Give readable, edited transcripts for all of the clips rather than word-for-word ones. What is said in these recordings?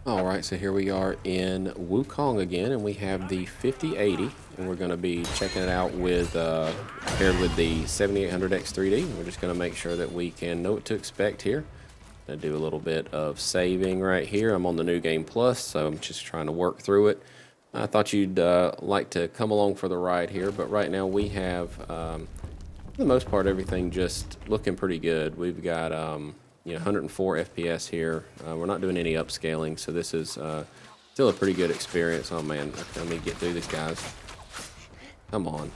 Alright, so here we are in Wukong again, and we have the 5080, and we're going to be checking it out with paired with the 7800X3D. We're just going to make sure that we can know what to expect here. I do a little bit of saving right here. I'm on the New Game Plus, so I'm just trying to work through it. I thought you'd like to come along for the ride here, but right now we have, for the most part, everything just looking pretty good. We've got 104 FPS here. We're not doing any upscaling, so this is still a pretty good experience. Oh man, let me get through this, guys. Come on.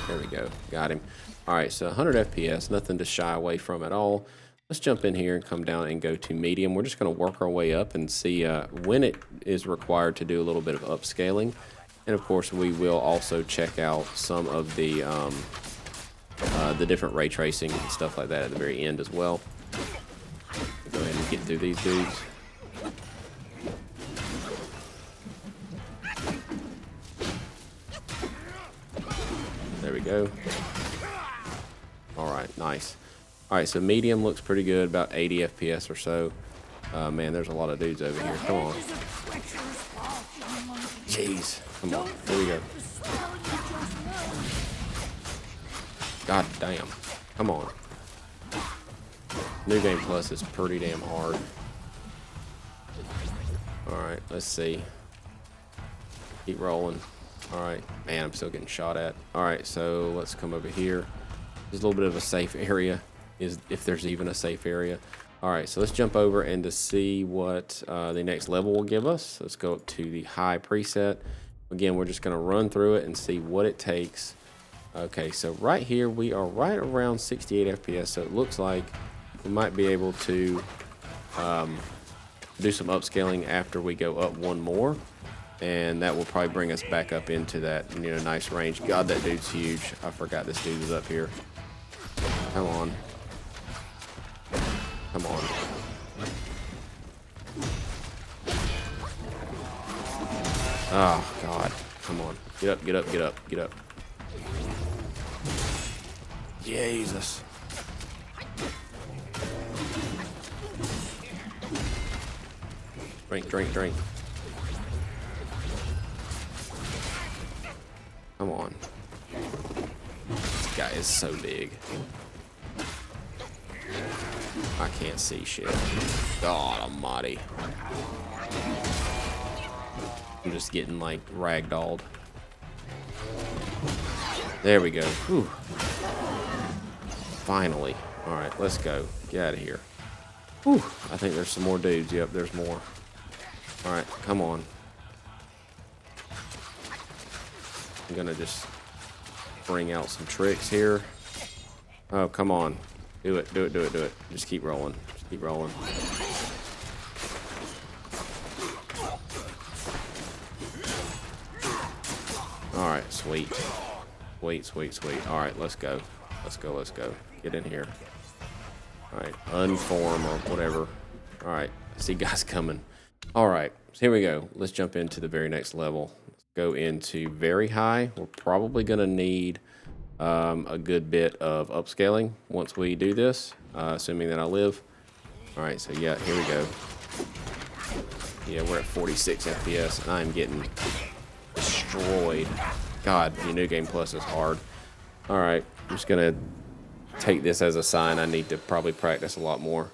There we go. Got him. All right, so 100 FPS, nothing to shy away from at all. Let's jump in here and come down and go to medium. We're just going to work our way up and see when it is required to do a little bit of upscaling. And of course, we will also check out some of the different ray tracing and stuff like that at the very end as well. Go ahead and get through these dudes. There we go. All right, nice. All right, so medium looks pretty good, about 80 FPS or so. Man, there's a lot of dudes over here. Come on. Jeez. Come on. Here we go. God damn. Come on. New Game Plus is pretty damn hard. Alright, let's see. Keep rolling. Alright. Man, I'm still getting shot at. Alright, so let's come over here. There's a little bit of a safe area, if there's even a safe area. Alright, so let's jump over and to see what the next level will give us. Let's go up to the high preset. Again, we're just going to run through it and see what it takes. Okay, so right here we are right around 68 FPS, so it looks like we might be able to do some upscaling after we go up one more, and that will probably bring us back up into that nice range. God, that dude's huge. I forgot this dude was up here. Come on. Come on. Oh, God. Come on. Get up, get up, get up, get up. Jesus. Drink, drink, drink. Come on. This guy is so big. I can't see shit. God almighty. I'm just getting like ragdolled. There we go. Whew. Finally. Alright, let's go. Get out of here. Whew. I think there's some more dudes. Yep, there's more. Alright, come on. I'm gonna just bring out some tricks here. Oh, come on. Do it, do it, do it, do it. Just keep rolling. Just keep rolling. Alright, sweet. Sweet, sweet, sweet. Alright, let's go. Let's go, let's go. Get in here. Alright, unform or whatever. Alright, I see guys coming. Alright, so here we go. Let's jump into the very next level. Let's go into very high. We're probably going to need a good bit of upscaling once we do this, assuming that I live. Alright, so yeah, here we go. Yeah, we're at 46 FPS, and I'm getting destroyed. God, the New Game Plus is hard. Alright, I'm just going to take this as a sign I need to probably practice a lot more.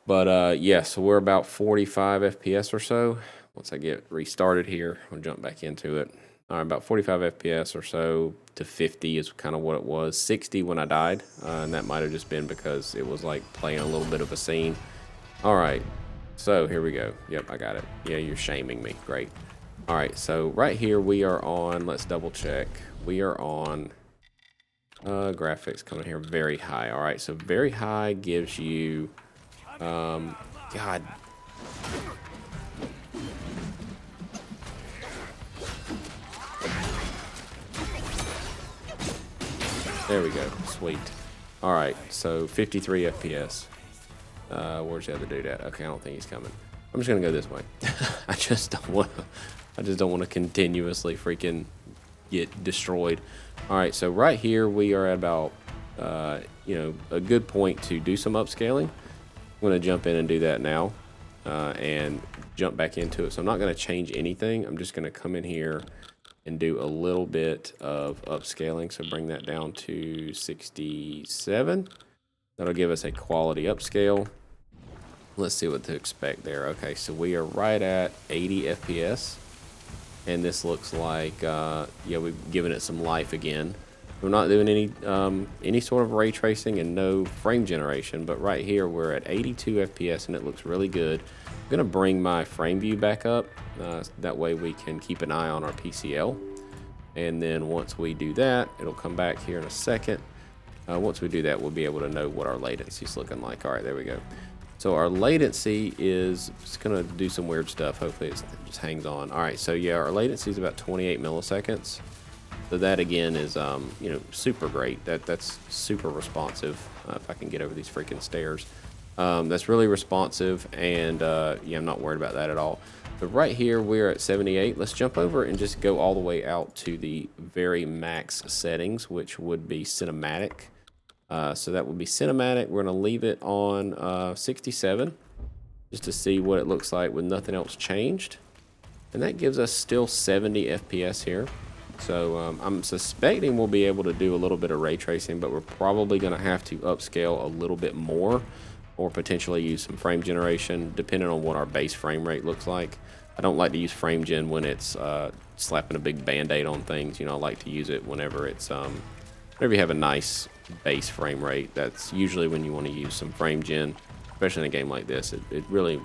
But yeah, so we're about 45 FPS or so. Once I get restarted here, I'll jump back into it. All right, about 45 FPS or so to 50 is kind of what it was. 60 when I died, and that might have just been because it was like playing a little bit of a scene. All right, so here we go. Yep, I got it. Yeah, you're shaming me. Great. All right, so right here we are on, let's double check. We are on graphics coming here very high. All right, so very high gives you God. There we go. Sweet. All right. So 53 FPS. Where's the other dude at? Okay, I don't think he's coming. I'm just gonna go this way. I just don't want to continuously freaking get destroyed. All right. So right here we are at about a good point to do some upscaling. I'm going to jump in and do that now. and jump back into it. So I'm not going to change anything. I'm just going to come in here and do a little bit of upscaling. So bring that down to 67. That'll give us a quality upscale. Let's see what to expect there. Okay, so we are right at 80 FPS. And this looks like, yeah, we've given it some life again. We're not doing any sort of ray tracing and no frame generation, but right here we're at 82 FPS and it looks really good. I'm gonna bring my frame view back up, that way we can keep an eye on our PCL. And then once we do that, it'll come back here in a second. Once we do that, we'll be able to know what our latency is looking like. All right, there we go. So our latency is just gonna do some weird stuff. Hopefully it just hangs on. All right, so yeah, our latency is about 28 milliseconds. So that again is, you know, super great. That's super responsive. If I can get over these freaking stairs, that's really responsive, and yeah, I'm not worried about that at all. But right here we're at 78. Let's jump over and just go all the way out to the very max settings, which would be cinematic. So that would be cinematic. We're gonna leave it on 67 just to see what it looks like with nothing else changed, and that gives us still 70 FPS here. So I'm suspecting we'll be able to do a little bit of ray tracing, but we're probably going to have to upscale a little bit more, or potentially use some frame generation depending on what our base frame rate looks like. I don't like to use frame gen when it's slapping a big band-aid on things. You know, I like to use it whenever it's whenever you have a nice base frame rate. That's usually when you want to use some frame gen, especially in a game like this. It really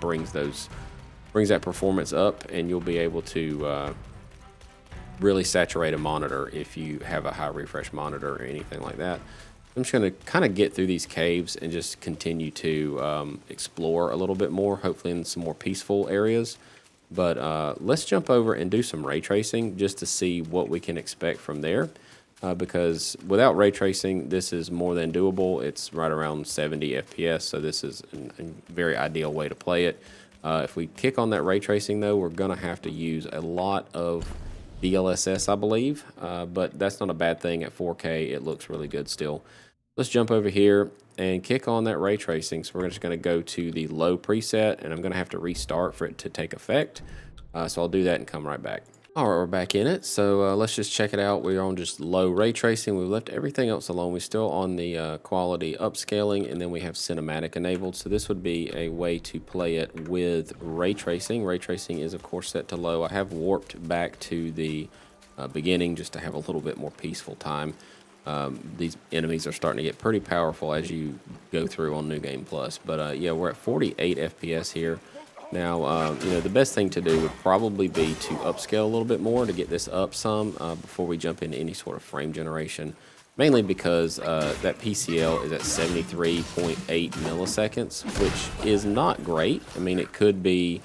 brings that performance up, and you'll be able to really saturate a monitor if you have a high refresh monitor or anything like that. I'm just going to kind of get through these caves and just continue to explore a little bit more, hopefully in some more peaceful areas. But let's jump over and do some ray tracing just to see what we can expect from there. Because without ray tracing, this is more than doable. It's right around 70 FPS, so this is a very ideal way to play it. If we kick on that ray tracing, though, we're going to have to use a lot of DLSS, I believe, but that's not a bad thing. At 4K, it looks really good still. Let's jump over here and kick on that ray tracing. So we're just going to go to the low preset, and I'm going to have to restart for it to take effect. So I'll do that and come right back. All right, we're back in it. So let's just check it out. We're on just low ray tracing. We've left everything else alone. We're still on the quality upscaling, and then we have cinematic enabled. So this would be a way to play it with ray tracing. Ray tracing is, of course, set to low. I have warped back to the beginning just to have a little bit more peaceful time. These enemies are starting to get pretty powerful as you go through on New Game Plus. But yeah, we're at 48 FPS here. Now, you know, the best thing to do would probably be to upscale a little bit more to get this up some before we jump into any sort of frame generation, mainly because that PCL is at 73.8 milliseconds, which is not great. I mean, it could be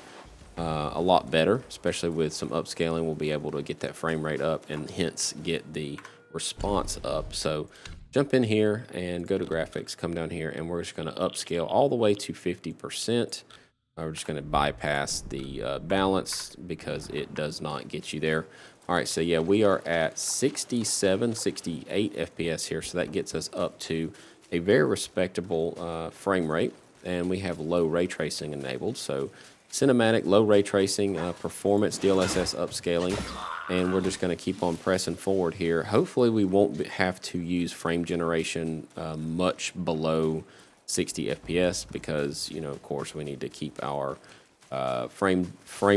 a lot better, especially with some upscaling. We'll be able to get that frame rate up and hence get the response up. So jump in here and go to graphics, come down here, and we're just going to upscale all the way to 50%. We're just going to bypass the balance because it does not get you there. All right, so yeah, we are at 67, 68 FPS here, so that gets us up to a very respectable frame rate, and we have low ray tracing enabled. So cinematic, low ray tracing, performance, DLSS upscaling, and we're just going to keep on pressing forward here. Hopefully we won't have to use frame generation much below 60 FPS because, you know, of course we need to keep our frame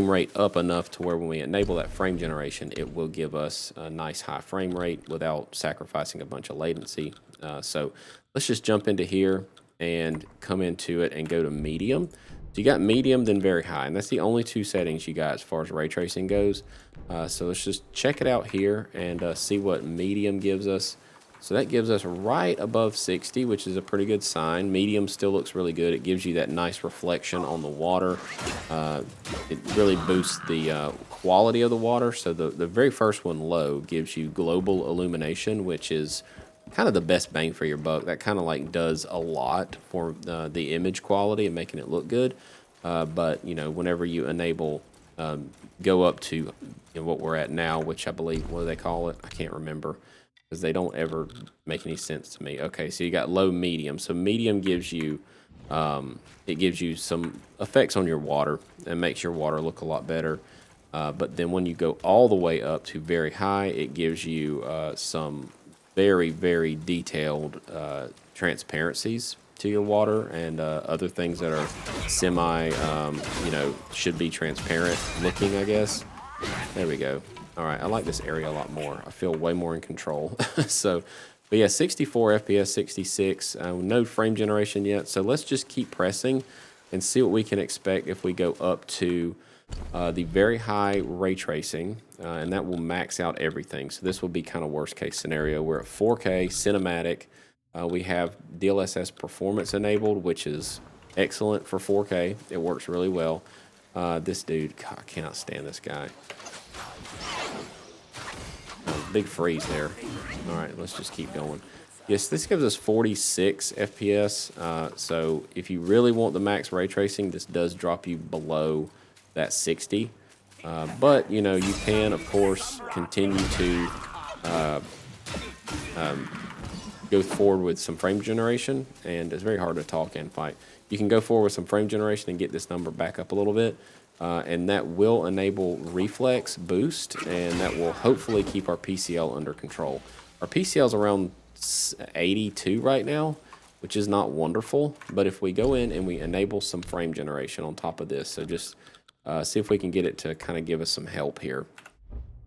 rate up enough to where when we enable that frame generation, it will give us a nice high frame rate without sacrificing a bunch of latency. So let's just jump into here and come into it and go to medium. So you got medium, then very high, and that's the only two settings you got as far as ray tracing goes. So let's just check it out here and see what medium gives us. So that gives us right above 60, which is a pretty good sign. Medium still looks really good. It gives you that nice reflection on the water. It really boosts the quality of the water. So the very first one, low, gives you global illumination, which is kind of the best bang for your buck. That kind of like does a lot for the image quality and making it look good. But, you know, whenever you enable, go up to, you know, what we're at now, which I believe, what do they call it? I can't remember, because they don't ever make any sense to me. Okay, so you got low, medium. So medium gives you It gives you some effects on your water and makes your water look a lot better. But then when you go all the way up to very high, it gives you some very, very detailed transparencies to your water and other things that are semi, should be transparent looking, I guess. There we go. All right, I like this area a lot more. I feel way more in control. So, but yeah, 64 FPS, 66, no frame generation yet. So let's just keep pressing and see what we can expect if we go up to the very high ray tracing, and that will max out everything. So this will be kind of worst case scenario. We're at 4K cinematic. We have DLSS performance enabled, which is excellent for 4K. It works really well. This dude, God, I cannot stand this guy. Big freeze there. All right, let's just keep going. Yes, this gives us 46 FPS. So if you really want the max ray tracing, this does drop you below that 60. But, you know, you can, of course, continue to go forward with some frame generation. And it's very hard to talk and fight. You can go forward with some frame generation and get this number back up a little bit. And that will enable reflex boost, and that will hopefully keep our PCL under control. Our PCL is around 82 right now, which is not wonderful. But if we go in and we enable some frame generation on top of this, so just see if we can get it to kind of give us some help here.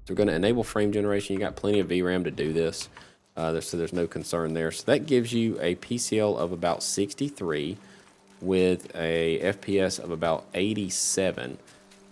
So we're going to enable frame generation. You got plenty of VRAM to do this, so there's no concern there. So that gives you a PCL of about 63 with a FPS of about 87.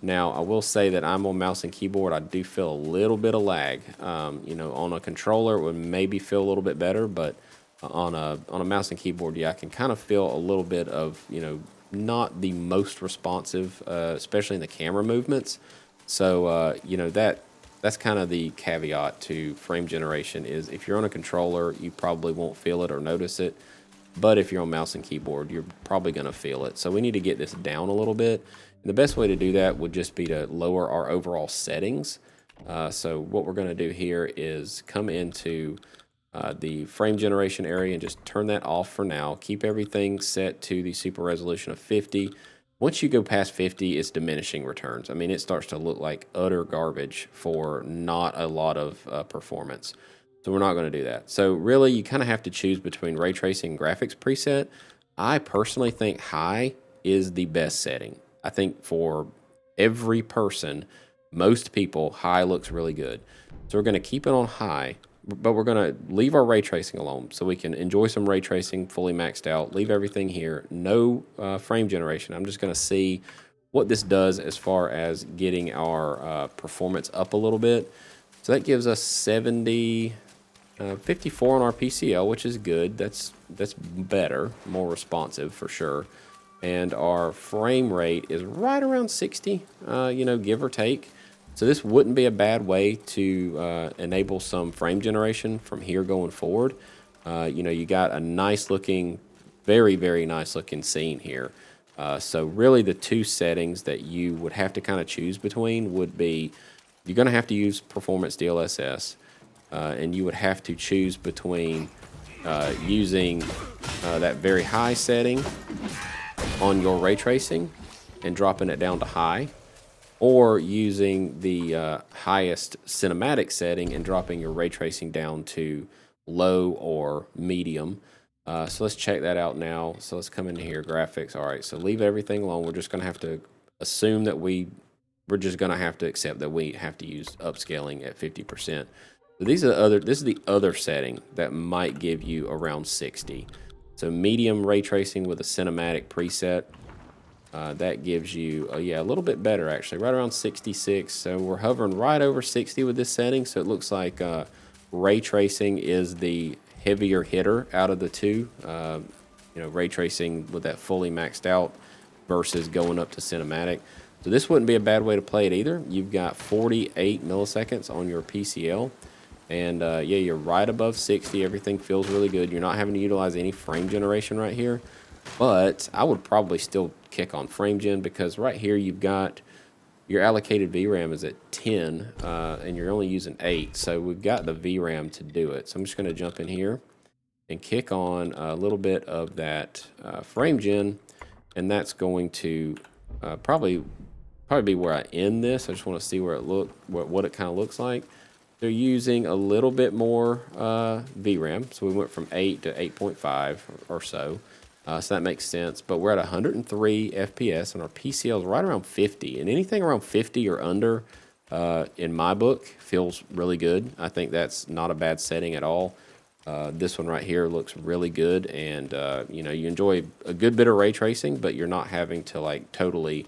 Now, I will say that I'm on mouse and keyboard. I do feel a little bit of lag. You know, on a controller, it would maybe feel a little bit better, but on a mouse and keyboard, yeah, I can kind of feel a little bit of, you know, not the most responsive, especially in the camera movements. So, you know, that's kind of the caveat to frame generation is if you're on a controller, you probably won't feel it or notice it. But if you're on mouse and keyboard, you're probably going to feel it. So we need to get this down a little bit. And the best way to do that would just be to lower our overall settings. So what we're going to do here is come into the frame generation area and just turn that off for now. Keep everything set to the super resolution of 50. Once you go past 50, it's diminishing returns. I mean, it starts to look like utter garbage for not a lot of performance. So we're not going to do that. So really, you kind of have to choose between ray tracing and graphics preset. I personally think high is the best setting. I think for every person, most people, high looks really good. So we're going to keep it on high, but we're going to leave our ray tracing alone so we can enjoy some ray tracing fully maxed out. Leave everything here. No frame generation. I'm just going to see what this does as far as getting our performance up a little bit. So that gives us 54 on our PCL, which is good. That's better, more responsive for sure. And our frame rate is right around 60, you know, give or take. So this wouldn't be a bad way to enable some frame generation from here going forward. You know, you got a nice looking, very, very nice looking scene here. So really the two settings that you would have to kind of choose between would be, you're going to have to use performance DLSS. And you would have to choose between using that very high setting on your ray tracing and dropping it down to high, or using the highest cinematic setting and dropping your ray tracing down to low or medium. So let's check that out now. So let's come into here, graphics. All right, so leave everything alone. We're just going to have to assume that we're just going to have to accept that we have to use upscaling at 50%. So this is the other setting that might give you around 60. So medium ray tracing with a cinematic preset, that gives you, yeah, a little bit better actually, right around 66. So we're hovering right over 60 with this setting. So it looks like ray tracing is the heavier hitter out of the two. You know, ray tracing with that fully maxed out versus going up to cinematic. So this wouldn't be a bad way to play it either. You've got 48 milliseconds on your PCL. And yeah, you're right above 60. Everything feels really good. You're not having to utilize any frame generation right here. But I would probably still kick on frame gen, because right here you've got your allocated VRAM is at 10 and you're only using 8. So we've got the VRAM to do it. So I'm just going to jump in here and kick on a little bit of that frame gen, and that's going to probably be where I end this. I just want to see where it what it kind of looks like. They're using a little bit more VRAM, so we went from 8 to 8.5 or so. So that makes sense, but we're at 103 FPS and our PCL is right around 50, and anything around 50 or under in my book feels really good. I think that's not a bad setting at all. This one right here looks really good, and you know, you enjoy a good bit of ray tracing, but you're not having to like totally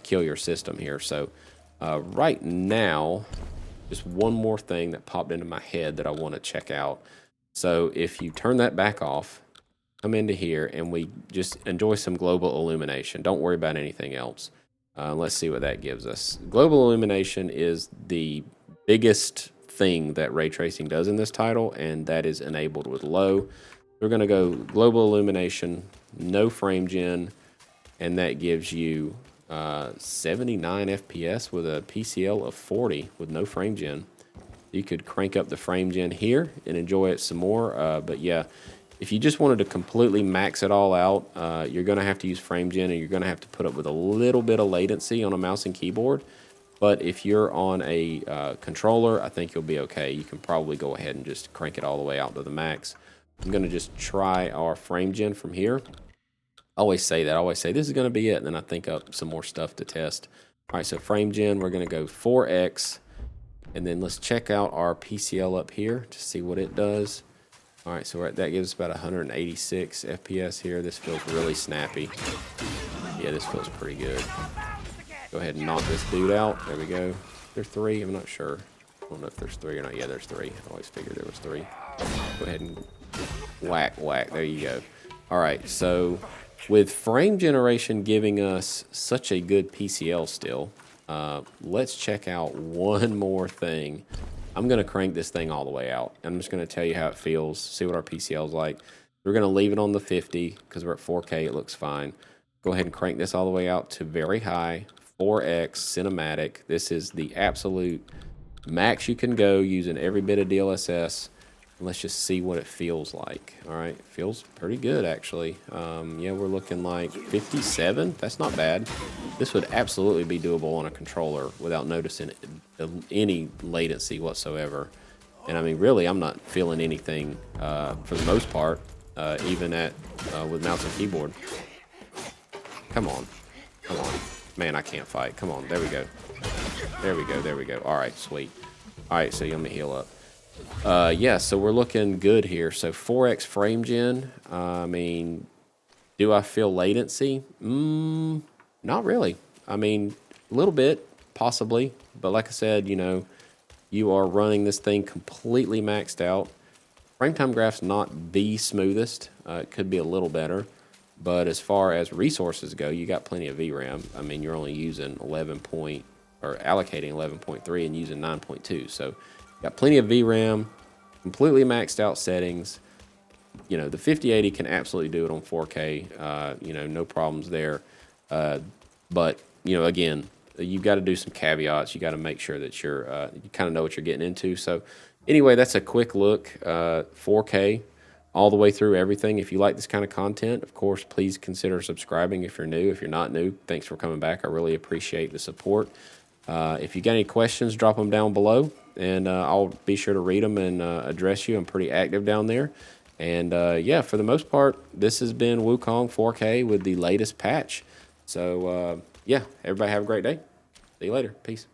kill your system here. So right now, just one more thing that popped into my head that I want to check out. So if you turn that back off, come into here, and we just enjoy some global illumination. Don't worry about anything else. Let's see what that gives us. Global illumination is the biggest thing that ray tracing does in this title, and that is enabled with low. We're going to go global illumination, no frame gen, and that gives you 79 FPS with a PCL of 40 with no frame gen. You could crank up the frame gen here and enjoy it some more, but yeah, if you just wanted to completely max it all out, you're going to have to use frame gen, and you're going to have to put up with a little bit of latency on a mouse and keyboard. But if you're on a controller, I think you'll be okay. You can probably go ahead and just crank it all the way out to the max. I'm going to just try our frame gen from here. I always say that. I always say this is going to be it, and then I think up some more stuff to test. All right, so frame gen, we're going to go 4x, and then let's check out our PCL up here to see what it does. All right, so that gives us about 186 FPS here. This feels really snappy. Yeah, this feels pretty good. Go ahead and knock this dude out. There we go. There's 3. I'm not sure. I don't know if there's 3 or not. Yeah, there's 3. I always figured there was 3. Go ahead and whack, whack. There you go. All right, so with frame generation giving us such a good PCL still, let's check out one more thing. I'm going to crank this thing all the way out. I'm just going to tell you how it feels, see what our PCL is like. We're going to leave it on the 50 because we're at 4K. It looks fine. Go ahead and crank this all the way out to very high, 4X cinematic. This is the absolute max you can go using every bit of DLSS. Let's just see what it feels like. All right, feels pretty good actually. Yeah, we're looking like 57. That's not bad. This would absolutely be doable on a controller without noticing any latency whatsoever. And I mean, really, I'm not feeling anything for the most part, even with mouse and keyboard. Come on, come on, man! I can't fight. Come on, there we go, there we go, there we go. All right, sweet. All right, so let me heal up. Yeah, so we're looking good here. So 4x frame gen. I mean, do I feel latency? Not really. I mean, a little bit, possibly. But like I said, you know, you are running this thing completely maxed out. Frame time graph's not the smoothest. It could be a little better. But as far as resources go, you got plenty of VRAM. I mean, you're only using allocating 11.3 and using 9.2. So got plenty of VRAM, completely maxed out settings. You know, the 5080 can absolutely do it on 4K. You know, no problems there. But, you know, again, you've got to do some caveats. You got to make sure that you kind of know what you're getting into. So anyway, that's a quick look, 4K all the way through everything. If you like this kind of content, of course, please consider subscribing if you're new. If you're not new, thanks for coming back. I really appreciate the support. If you got any questions, drop them down below, and I'll be sure to read them and address you. I'm pretty active down there. And yeah, for the most part, this has been Wukong 4K with the latest patch. So yeah, everybody have a great day. See you later. Peace.